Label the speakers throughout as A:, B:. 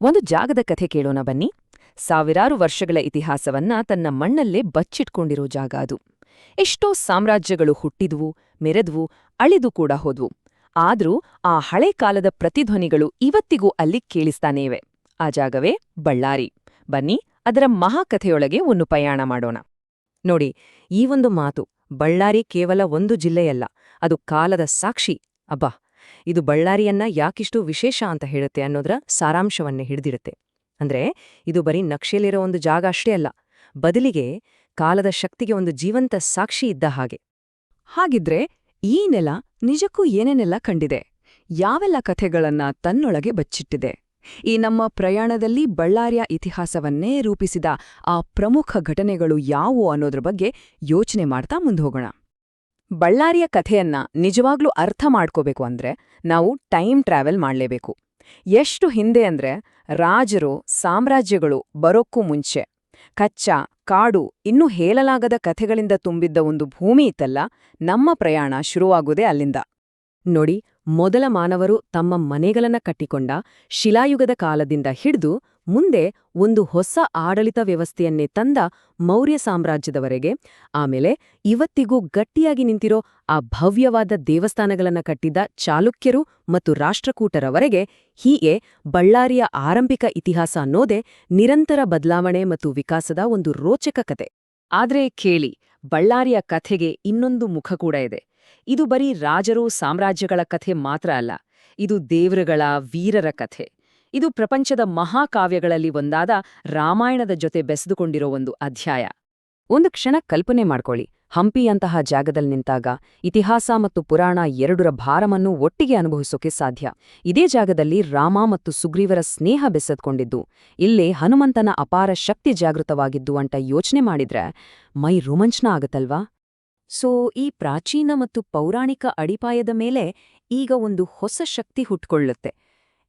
A: ಒಂದು ಜಾಗದ ಕಥೆ ಕೇಳೋಣ ಬನ್ನಿ. ಸಾವಿರಾರು ವರ್ಷಗಳ ಇತಿಹಾಸವನ್ನ ತನ್ನ ಮಣ್ಣಲ್ಲೇ ಬಚ್ಚಿಟ್ಕೊಂಡಿರೋ ಜಾಗ ಅದು. ಎಷ್ಟೋ ಸಾಮ್ರಾಜ್ಯಗಳು ಹುಟ್ಟಿದ್ವು, ಮೆರೆದ್ವು, ಅಳಿದು ಕೂಡ ಹೋದ್ವು. ಆದ್ರೂ ಆ ಹಳೆ ಕಾಲದ ಪ್ರತಿಧ್ವನಿಗಳು ಇವತ್ತಿಗೂ ಅಲ್ಲಿ ಕೇಳಿಸ್ತಾನೇ ಇವೆ. ಆ ಜಾಗವೇ ಬಳ್ಳಾರಿ. ಬನ್ನಿ, ಅದರ ಮಹಾಕಥೆಯೊಳಗೆ ಒಂದು ಪ್ರಯಾಣ ಮಾಡೋಣ. ನೋಡಿ, ಈ ಒಂದು ಮಾತು, ಬಳ್ಳಾರಿ ಕೇವಲ ಒಂದು ಜಿಲ್ಲೆಯಲ್ಲ, ಅದು ಕಾಲದ ಸಾಕ್ಷಿ. ಅಬ್ಬಾ, ಇದು ಬಳ್ಳಾರಿಯನ್ನ ಯಾಕಿಷ್ಟು ವಿಶೇಷ ಅಂತ ಹೇಳುತ್ತೆ ಅನ್ನೋದರ ಸಾರಾಂಶವನ್ನೇ ಹಿಡಿದಿರುತ್ತೆ. ಅಂದ್ರೆ ಇದು ಬರೀ ನಕ್ಷೆಲಿರೋ ಒಂದು ಜಾಗ ಅಷ್ಟೇ ಅಲ್ಲ, ಬದಲಿಗೆ ಕಾಲದ ಶಕ್ತಿಗೆ ಒಂದು ಜೀವಂತ ಸಾಕ್ಷಿ ಇದ್ದ ಹಾಗೆ.
B: ಹಾಗಿದ್ರೆ ಈ ನೆಲ ನಿಜಕ್ಕೂ ಏನೇನೆಲ್ಲ ಕಂಡಿದೆ, ಯಾವೆಲ್ಲ ಕಥೆಗಳನ್ನ ತನ್ನೊಳಗೆ ಬಚ್ಚಿಟ್ಟಿದೆ? ಈ ನಮ್ಮ ಪ್ರಯಾಣದಲ್ಲಿ ಬಳ್ಳಾರಿಯ ಇತಿಹಾಸವನ್ನೇ ರೂಪಿಸಿದ ಆ ಪ್ರಮುಖ ಘಟನೆಗಳು ಯಾವುವು ಅನ್ನೋದ್ರ ಬಗ್ಗೆ ಯೋಚನೆ ಮಾಡ್ತಾ ಮುಂದೋಗೋಣ.
A: ಬಳ್ಳಾರಿಯ ಕಥೆಯನ್ನ ನಿಜವಾಗ್ಲೂ ಅರ್ಥ ಮಾಡ್ಕೋಬೇಕು ಅಂದ್ರೆ ನಾವು ಟೈಮ್ ಟ್ರಾವೆಲ್ ಮಾಡ್ಲೇಬೇಕು. ಎಷ್ಟು ಹಿಂದೆ ಅಂದ್ರೆ ರಾಜರು, ಸಾಮ್ರಾಜ್ಯಗಳು ಬರೋಕ್ಕೂ ಮುಂಚೆ ಕಚ್ಚಾ, ಕಾಡು, ಇನ್ನೂ ಹೇಳಲಾಗದ ಕಥೆಗಳಿಂದ ತುಂಬಿದ್ದ ಒಂದು ಭೂಮಿ ಇತ್ತಲ್ಲ, ನಮ್ಮ ಪ್ರಯಾಣ ಶುರುವಾಗುವುದೇ ಅಲ್ಲಿಂದ. ನೋಡಿ, ಮೊದಲ ಮಾನವರು ತಮ್ಮ ಮನೆಗಳನ್ನ ಕಟ್ಟಿಕೊಂಡ ಶಿಲಾಯುಗದ ಕಾಲದಿಂದ ಹಿಡಿದು ಮುಂದೆ ಒಂದು ಹೊಸ ಆಡಳಿತ ವ್ಯವಸ್ಥೆಯನ್ನೇ ತಂದ ಮೌರ್ಯ ಸಾಮ್ರಾಜ್ಯದವರೆಗೆ, ಆಮೇಲೆ ಇವತ್ತಿಗೂ ಗಟ್ಟಿಯಾಗಿ ನಿಂತಿರೋ ಆ ಭವ್ಯವಾದ ದೇವಸ್ಥಾನಗಳನ್ನ ಕಟ್ಟಿದ್ದ ಚಾಲುಕ್ಯರು ಮತ್ತು ರಾಷ್ಟ್ರಕೂಟರವರೆಗೆ, ಹೀಗೆ ಬಳ್ಳಾರಿಯ ಆರಂಭಿಕ ಇತಿಹಾಸ ಅನ್ನೋದೇ ನಿರಂತರ ಬದಲಾವಣೆ ಮತ್ತು ವಿಕಾಸದ ಒಂದು ರೋಚಕ ಕತೆ. ಆದ್ರೆ ಕೇಳಿ, ಬಳ್ಳಾರಿಯ ಕಥೆಗೆ ಇನ್ನೊಂದು ಮುಖ ಕೂಡ ಇದೆ. ಇದು ಬರೀ ರಾಜರು, ಸಾಮ್ರಾಜ್ಯಗಳ ಕಥೆ ಮಾತ್ರ ಅಲ್ಲ, ಇದು ದೇವರುಗಳ, ವೀರರ ಕಥೆ. ಇದು ಪ್ರಪಂಚದ ಮಹಾಕಾವ್ಯಗಳಲ್ಲಿ ಒಂದಾದ ರಾಮಾಯಣದ ಜೊತೆ ಬೆಸೆದುಕೊಂಡಿರೋ ಒಂದು ಅಧ್ಯಾಯ. ಒಂದು ಕ್ಷಣ ಕಲ್ಪನೆ ಮಾಡ್ಕೊಳ್ಳಿ, ಹಂಪಿಯಂತಹ ಜಾಗದಲ್ಲಿ ನಿಂತಾಗ ಇತಿಹಾಸ ಮತ್ತು ಪುರಾಣ ಎರಡರ ಭಾರಮನ್ನು ಒಟ್ಟಿಗೆ ಅನುಭವಿಸೋಕೆ ಸಾಧ್ಯ. ಇದೇ ಜಾಗದಲ್ಲಿ ರಾಮ ಮತ್ತು ಸುಗ್ರೀವರ ಸ್ನೇಹ ಬೆಸೆದ್ಕೊಂಡಿದ್ದು, ಇಲ್ಲೇ ಹನುಮಂತನ ಅಪಾರ ಶಕ್ತಿ ಜಾಗೃತವಾಗಿದ್ದು ಅಂತ ಯೋಚನೆ ಮಾಡಿದ್ರೆ ಮೈ ರೋಮಾಂಚನ ಆಗತ್ತಲ್ವಾ? ಸೊ ಈ ಪ್ರಾಚೀನ ಮತ್ತು ಪೌರಾಣಿಕ ಅಡಿಪಾಯದ ಮೇಲೆ ಈಗ ಒಂದು ಹೊಸ ಶಕ್ತಿ ಹುಟ್ಕೊಳ್ಳುತ್ತೆ.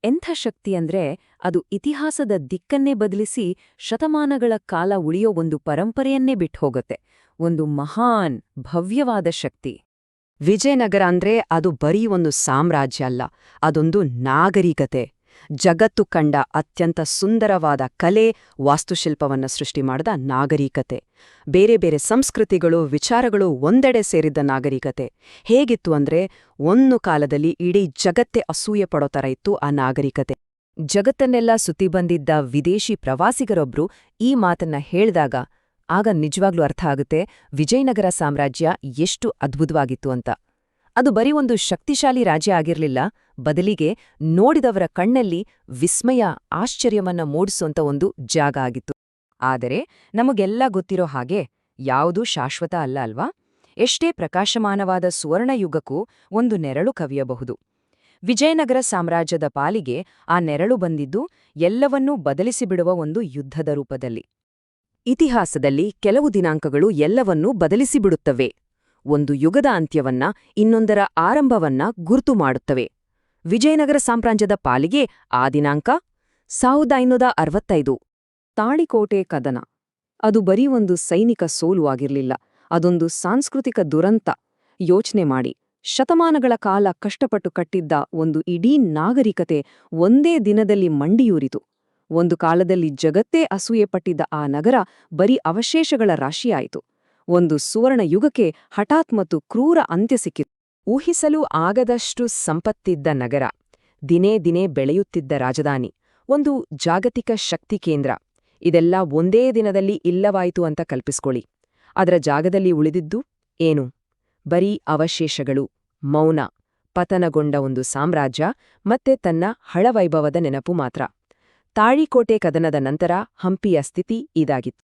A: ಎಂಥ ಶಕ್ತಿ ಅಂದ್ರೆ ಅದು ಇತಿಹಾಸದ ದಿಕ್ಕನ್ನೇ ಬದಲಿಸಿ ಶತಮಾನಗಳ ಕಾಲ ಉಳಿಯೋ ಒಂದು ಪರಂಪರೆಯನ್ನೇ ಬಿಟ್ಹೋಗುತ್ತೆ. ಒಂದು ಮಹಾನ್, ಭವ್ಯವಾದ ಶಕ್ತಿ. ವಿಜಯನಗರ ಅಂದ್ರೆ ಅದು ಬರೀ ಒಂದು ಸಾಮ್ರಾಜ್ಯ ಅಲ್ಲ, ಅದೊಂದು ನಾಗರಿಕತೆ. ಜಗತ್ತು ಕಂಡ ಅತ್ಯಂತ ಸುಂದರವಾದ ಕಲೆ, ವಾಸ್ತುಶಿಲ್ಪವನ್ನ ಸೃಷ್ಟಿ ಮಾಡಿದ ನಾಗರಿಕತೆ. ಬೇರೆ ಬೇರೆ ಸಂಸ್ಕೃತಿಗಳು, ವಿಚಾರಗಳು ಒಂದೆಡೆ ಸೇರಿದ್ದ ನಾಗರಿಕತೆ. ಹೇಗಿತ್ತು ಅಂದ್ರೆ ಒಂದು ಕಾಲದಲ್ಲಿ ಇಡೀ ಜಗತ್ತೇ ಅಸೂಯೆ ಪಡೋ ಥರ ಇತ್ತು ಆ ನಾಗರಿಕತೆ. ಜಗತ್ತನ್ನೆಲ್ಲ ಸುತ್ತಿ ಬಂದಿದ್ದ ವಿದೇಶಿ ಪ್ರವಾಸಿಗರೊಬ್ರು ಈ ಮಾತನ್ನ ಹೇಳ್ದಾಗ ಆಗ ನಿಜವಾಗ್ಲೂ ಅರ್ಥ ಆಗುತ್ತೆ ವಿಜಯನಗರ ಸಾಮ್ರಾಜ್ಯ ಎಷ್ಟು ಅದ್ಭುತವಾಗಿತ್ತು ಅಂತ. ಅದು ಬರೀ ಒಂದು ಶಕ್ತಿಶಾಲಿ ರಾಜ್ಯ ಆಗಿರ್ಲಿಲ್ಲ, ಬದಲಿಗೆ ನೋಡಿದವರ ಕಣ್ಣಲ್ಲಿ ವಿಸ್ಮಯ, ಆಶ್ಚರ್ಯವನ್ನ ಮೂಡಿಸೋಂಥ ಒಂದು ಜಾಗ ಆಗಿತ್ತು. ಆದರೆ ನಮಗೆಲ್ಲ ಗೊತ್ತಿರೋ ಹಾಗೆ ಯಾವುದೂ ಶಾಶ್ವತ ಅಲ್ಲ ಅಲ್ವಾ? ಎಷ್ಟೇ ಪ್ರಕಾಶಮಾನವಾದ ಸುವರ್ಣಯುಗಕ್ಕೂ ಒಂದು ನೆರಳು ಕವಿಯಬಹುದು. ವಿಜಯನಗರ ಸಾಮ್ರಾಜ್ಯದ ಪಾಲಿಗೆ ಆ ನೆರಳು ಬಂದಿದ್ದು ಎಲ್ಲವನ್ನೂ ಬದಲಿಸಿಬಿಡುವ ಒಂದು ಯುದ್ಧದ ರೂಪದಲ್ಲಿ. ಇತಿಹಾಸದಲ್ಲಿ ಕೆಲವು ದಿನಾಂಕಗಳು ಎಲ್ಲವನ್ನೂ ಬದಲಿಸಿಬಿಡುತ್ತವೆ. ಒಂದು ಯುಗದ ಅಂತ್ಯವನ್ನ, ಇನ್ನೊಂದರ ಆರಂಭವನ್ನ ಗುರ್ತು ಮಾಡುತ್ತವೆ. ವಿಜಯನಗರ ಸಾಮ್ರಾಜ್ಯದ ಪಾಲಿಗೆ ಆ ದಿನಾಂಕ 1565, ತಾಳಿಕೋಟೆ ಕದನ. ಅದು ಬರೀ ಒಂದು ಸೈನಿಕ ಸೋಲು ಆಗಿರ್ಲಿಲ್ಲ, ಅದೊಂದು ಸಾಂಸ್ಕೃತಿಕ ದುರಂತ. ಯೋಚನೆ ಮಾಡಿ, ಶತಮಾನಗಳ ಕಾಲ ಕಷ್ಟಪಟ್ಟು ಕಟ್ಟಿದ್ದ ಒಂದು ಇಡೀ ನಾಗರಿಕತೆ ಒಂದೇ ದಿನದಲ್ಲಿ ಮಂಡಿಯೂರಿತು. ಒಂದು ಕಾಲದಲ್ಲಿ ಜಗತ್ತೇ ಅಸೂಯೆಪಟ್ಟಿದ್ದ ಆ ನಗರ ಬರೀ ಅವಶೇಷಗಳ ರಾಶಿಯಾಯಿತು. ಒಂದು ಸುವರ್ಣ ಯುಗಕ್ಕೆ ಹಠಾತ್ ಮತ್ತು ಕ್ರೂರ ಅಂತ್ಯ ಸಿಕ್ಕಿತು. ಊಹಿಸಲು ಆಗದಷ್ಟು ಸಂಪತ್ತಿದ್ದ ನಗರ, ದಿನೇ ದಿನೇ ಬೆಳೆಯುತ್ತಿದ್ದ ರಾಜಧಾನಿ, ಒಂದು ಜಾಗತಿಕ ಶಕ್ತಿ ಕೇಂದ್ರ, ಇದೆಲ್ಲ ಒಂದೇ ದಿನದಲ್ಲಿ ಇಲ್ಲವಾಯಿತು ಅಂತ ಕಲ್ಪಿಸ್ಕೊಳ್ಳಿ. ಅದರ ಜಾಗದಲ್ಲಿ ಉಳಿದಿದ್ದು ಏನು? ಬರೀ ಅವಶೇಷಗಳು, ಮೌನ, ಪತನಗೊಂಡ ಒಂದು ಸಾಮ್ರಾಜ್ಯ ಮತ್ತೆ ತನ್ನ ಹಳವೈಭವದ ನೆನಪು ಮಾತ್ರ. ತಾಳಿಕೋಟೆ ಕದನದ ನಂತರ ಹಂಪಿಯ ಸ್ಥಿತಿ ಇದಾಗಿತ್ತು.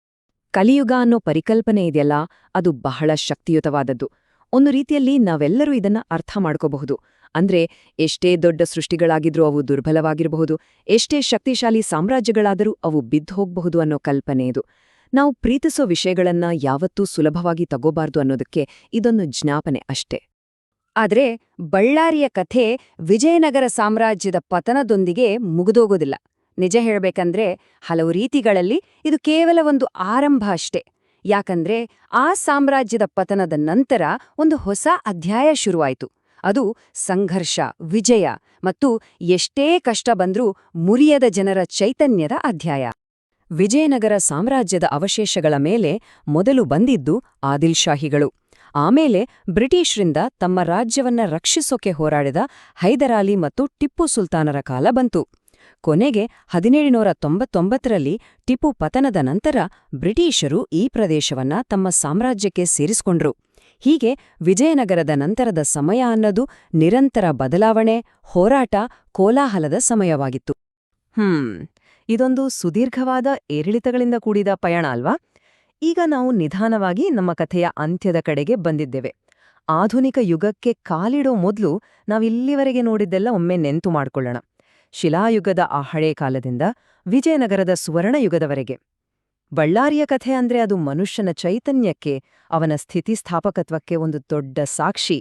A: ಕಲಿಯುಗ ಅನ್ನೋ ಪರಿಕಲ್ಪನೆ ಇದೆಯಲ್ಲ, ಅದು ಬಹಳ ಶಕ್ತಿಯುತವಾದದ್ದು. ಒಂದು ರೀತಿಯಲ್ಲಿ ನಾವೆಲ್ಲರೂ ಇದನ್ನ ಅರ್ಥ ಮಾಡ್ಕೋಬಹುದು. ಅಂದ್ರೆ ಎಷ್ಟೇ ದೊಡ್ಡ ಸೃಷ್ಟಿಗಳಾಗಿದ್ರೂ ಅವು ದುರ್ಬಲವಾಗಿರಬಹುದು, ಎಷ್ಟೇ ಶಕ್ತಿಶಾಲಿ ಸಾಮ್ರಾಜ್ಯಗಳಾದರೂ ಅವು ಬಿದ್ದೋಗ್ಬಹುದು ಅನ್ನೋ ಕಲ್ಪನೆ ಇದು. ನಾವು ಪ್ರೀತಿಸೋ ವಿಷಯಗಳನ್ನ ಯಾವತ್ತೂ ಸುಲಭವಾಗಿ ತಗೋಬಾರ್ದು ಅನ್ನೋದಕ್ಕೆ ಇದೊಂದು ಜ್ಞಾಪನೆ ಅಷ್ಟೇ. ಆದ್ರೆ ಬಳ್ಳಾರಿಯ ಕಥೆ ವಿಜಯನಗರ ಸಾಮ್ರಾಜ್ಯದ ಪತನದೊಂದಿಗೆ ಮುಗಿದೋಗೋದಿಲ್ಲ. ನಿಜ ಹೇಳ್ಬೇಕಂದ್ರೆ ಹಲವು ರೀತಿಗಳಲ್ಲಿ ಇದು ಕೇವಲ ಒಂದು ಆರಂಭ ಅಷ್ಟೇ. ಯಾಕಂದ್ರೆ ಆ ಸಾಮ್ರಾಜ್ಯದ ಪತನದ ನಂತರ ಒಂದು ಹೊಸ ಅಧ್ಯಾಯ ಶುರುವಾಯಿತು.
B: ಅದು ಸಂಘರ್ಷ, ವಿಜಯ ಮತ್ತು ಎಷ್ಟೇ ಕಷ್ಟ ಬಂದ್ರೂ ಮುರಿಯದ ಜನರ ಚೈತನ್ಯದ ಅಧ್ಯಾಯ. ವಿಜಯನಗರ ಸಾಮ್ರಾಜ್ಯದ ಅವಶೇಷಗಳ ಮೇಲೆ ಮೊದಲು ಬಂದಿದ್ದು ಆದಿಲ್ ಶಾಹಿಗಳು. ಆಮೇಲೆ ಬ್ರಿಟಿಷರಿಂದ ತಮ್ಮ ರಾಜ್ಯವನ್ನ ರಕ್ಷಿಸೋಕೆ ಹೋರಾಡಿದ ಹೈದರಾಲಿ ಮತ್ತು ಟಿಪ್ಪು ಸುಲ್ತಾನರ ಕಾಲ ಬಂತು. ಕೊನೆಗೆ 1799ರಲ್ಲಿ ಟಿಪ್ಪು ಪತನದ ನಂತರ ಬ್ರಿಟಿಷರು ಈ ಪ್ರದೇಶವನ್ನ ತಮ್ಮ ಸಾಮ್ರಾಜ್ಯಕ್ಕೆ ಸೇರಿಸಿಕೊಂಡ್ರು. ಹೀಗೆ ವಿಜಯನಗರದ ನಂತರದ ಸಮಯ ಅನ್ನೋದು ನಿರಂತರ ಬದಲಾವಣೆ, ಹೋರಾಟ, ಕೋಲಾಹಲದ ಸಮಯವಾಗಿತ್ತು. ಇದೊಂದು ಸುದೀರ್ಘವಾದ ಏರಿಳಿತಗಳಿಂದ ಕೂಡಿದ ಪಯಣ ಅಲ್ವಾ? ಈಗ ನಾವು ನಿಧಾನವಾಗಿ ನಮ್ಮ ಕಥೆಯ ಅಂತ್ಯದ ಕಡೆಗೆ ಬಂದಿದ್ದೇವೆ. ಆಧುನಿಕ ಯುಗಕ್ಕೆ ಕಾಲಿಡೋ ಮೊದಲು ನಾವಿಲ್ಲಿವರೆಗೆ ನೋಡಿದ್ದೆಲ್ಲ ಒಮ್ಮೆ ನೆನ್ಪು ಮಾಡ್ಕೊಳ್ಳೋಣ. ಶಿಲಾಯುಗದ ಆ ಹಳೇ ಕಾಲದಿಂದ ವಿಜಯನಗರದ ಸುವರ್ಣಯುಗದವರೆಗೆ. ಬಳ್ಳಾರಿಯ ಕಥೆ ಅಂದ್ರೆ ಅದು ಮನುಷ್ಯನ ಚೈತನ್ಯಕ್ಕೆ, ಅವನ ಸ್ಥಿತಿಸ್ಥಾಪಕತ್ವಕ್ಕೆ ಒಂದು ದೊಡ್ಡ ಸಾಕ್ಷಿ.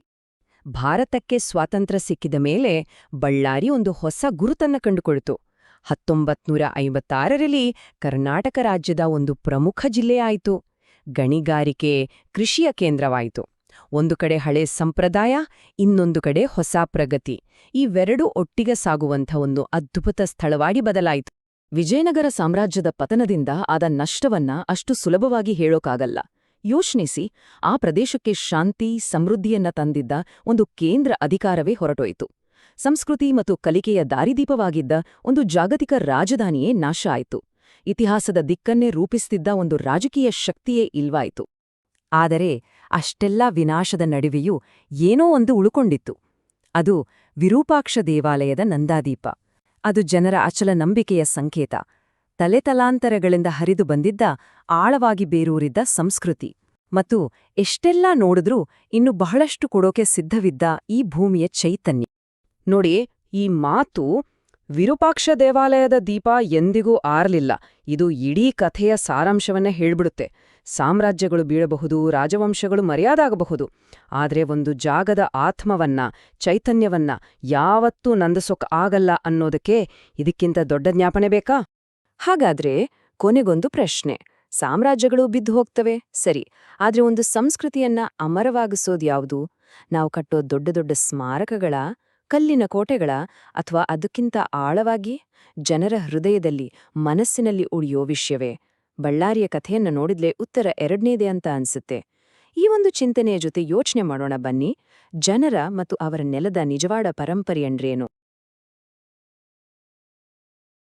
B: ಭಾರತಕ್ಕೆ ಸ್ವಾತಂತ್ರ್ಯ ಸಿಕ್ಕಿದ ಮೇಲೆ ಬಳ್ಳಾರಿ ಒಂದು ಹೊಸ ಗುರುತನ್ನ ಕಂಡುಕೊಳ್ತು. 1956ರಲ್ಲಿ ಕರ್ನಾಟಕ ರಾಜ್ಯದ ಒಂದು ಪ್ರಮುಖ ಜಿಲ್ಲೆಯಾಯಿತು. ಗಣಿಗಾರಿಕೆ, ಕೃಷಿಯ ಕೇಂದ್ರವಾಯಿತು. ಒಂದು ಕಡೆ ಹಳೆ ಸಂಪ್ರದಾಯ, ಇನ್ನೊಂದು ಕಡೆ ಹೊಸ ಪ್ರಗತಿ. ಇವೆರಡೂ ಒಟ್ಟಿಗೆ ಸಾಗುವಂಥ ಒಂದು ಅದ್ಭುತ ಸ್ಥಳವಾಗಿ ಬದಲಾಯಿತು. ವಿಜಯನಗರ ಸಾಮ್ರಾಜ್ಯದ ಪತನದಿಂದ ಆದ ನಷ್ಟವನ್ನ ಅಷ್ಟು ಸುಲಭವಾಗಿ ಹೇಳೋಕ್ಕಾಗಲ್ಲ. ಯೋಚ್ನಿಸಿ, ಆ ಪ್ರದೇಶಕ್ಕೆ ಶಾಂತಿ, ಸಮೃದ್ಧಿಯನ್ನ ತಂದಿದ್ದ ಒಂದು ಕೇಂದ್ರ ಅಧಿಕಾರವೇ ಹೊರಟೋಯಿತು. ಸಂಸ್ಕೃತಿ ಮತ್ತು ಕಲಿಕೆಯ ದಾರಿದೀಪವಾಗಿದ್ದ ಒಂದು ಜಾಗತಿಕ ರಾಜಧಾನಿಯೇ ನಾಶ ಆಯಿತು. ಇತಿಹಾಸದ ದಿಕ್ಕನ್ನೇ ರೂಪಿಸುತ್ತಿದ್ದ ಒಂದು ರಾಜಕೀಯ ಶಕ್ತಿಯೇ ಇಲ್ವಾಯಿತು. ಆದರೆ ಅಷ್ಟೆಲ್ಲ ವಿನಾಶದ ನಡುವೆಯೂ ಏನೋ ಒಂದು ಉಳುಕೊಂಡಿತ್ತು. ಅದು ವಿರೂಪಾಕ್ಷ ದೇವಾಲಯದ ನಂದಾದೀಪ. ಅದು ಜನರ ಅಚಲ ನಂಬಿಕೆಯ ಸಂಕೇತ. ತಲೆತಲಾಂತರಗಳಿಂದ ಹರಿದು ಬಂದಿದ್ದ, ಆಳವಾಗಿ ಬೇರೂರಿದ್ದ ಸಂಸ್ಕೃತಿ. ಮತ್ತು ಎಷ್ಟೆಲ್ಲಾ ನೋಡಿದ್ರೂ ಇನ್ನು ಬಹಳಷ್ಟು ಕೊಡೋಕೆ ಸಿದ್ಧವಿದ್ದ ಈ ಭೂಮಿಯ ಚೈತನ್ಯ. ನೋಡಿ, ಈ ಮಾತು ವಿರೂಪಾಕ್ಷ ದೇವಾಲಯದ ದೀಪ ಎಂದಿಗೂ ಆರ್ಲಿಲ್ಲ. ಇದು ಇಡೀ ಕಥೆಯ ಸಾರಾಂಶವನ್ನೇ ಹೇಳ್ಬಿಡುತ್ತೆ. ಸಾಮ್ರಾಜ್ಯಗಳು ಬೀಳಬಹುದು, ರಾಜವಂಶಗಳು ಮರ್ಯಾದಾಗಬಹುದು, ಆದ್ರೆ ಒಂದು ಜಾಗದ ಆತ್ಮವನ್ನ, ಚೈತನ್ಯವನ್ನ ಯಾವತ್ತೂ ನಂದಿಸೋಕ್ ಆಗಲ್ಲ ಅನ್ನೋದಕ್ಕೆ ಇದಕ್ಕಿಂತ ದೊಡ್ಡ ಜ್ಞಾಪನೆ ಬೇಕಾ? ಹಾಗಾದ್ರೆ ಕೊನೆಗೊಂದು ಪ್ರಶ್ನೆ. ಸಾಮ್ರಾಜ್ಯಗಳು ಬಿದ್ದು ಹೋಗ್ತವೆ, ಸರಿ, ಆದ್ರೆ ಒಂದು ಸಂಸ್ಕೃತಿಯನ್ನ ಅಮರವಾಗಿಸೋದ್ಯಾವುದು? ನಾವು ಕಟ್ಟೋ ದೊಡ್ಡ ದೊಡ್ಡ ಸ್ಮಾರಕಗಳ, ಕಲ್ಲಿನ ಕೋಟೆಗಳ, ಅಥವಾ ಅದಕ್ಕಿಂತ ಆಳವಾಗಿ ಜನರ ಹೃದಯದಲ್ಲಿ, ಮನಸ್ಸಿನಲ್ಲಿ ಉಳಿಯೋ ವಿಷಯವೇ? ಬಳ್ಳಾರಿಯ ಕಥೆಯನ್ನ ನೋಡಿದ್ಲೆ ಉತ್ತರ ಎರಡನೇದೇ ಅಂತ ಅನ್ಸುತ್ತೆ. ಈ ಒಂದು ಚಿಂತನೆಯ ಜೊತೆ ಯೋಚನೆ ಮಾಡೋಣ ಬನ್ನಿ. ಜನರ ಮತ್ತು ಅವರ ನೆಲದ ನಿಜವಾದ ಪರಂಪರೆಯಂದ್ರೇನು?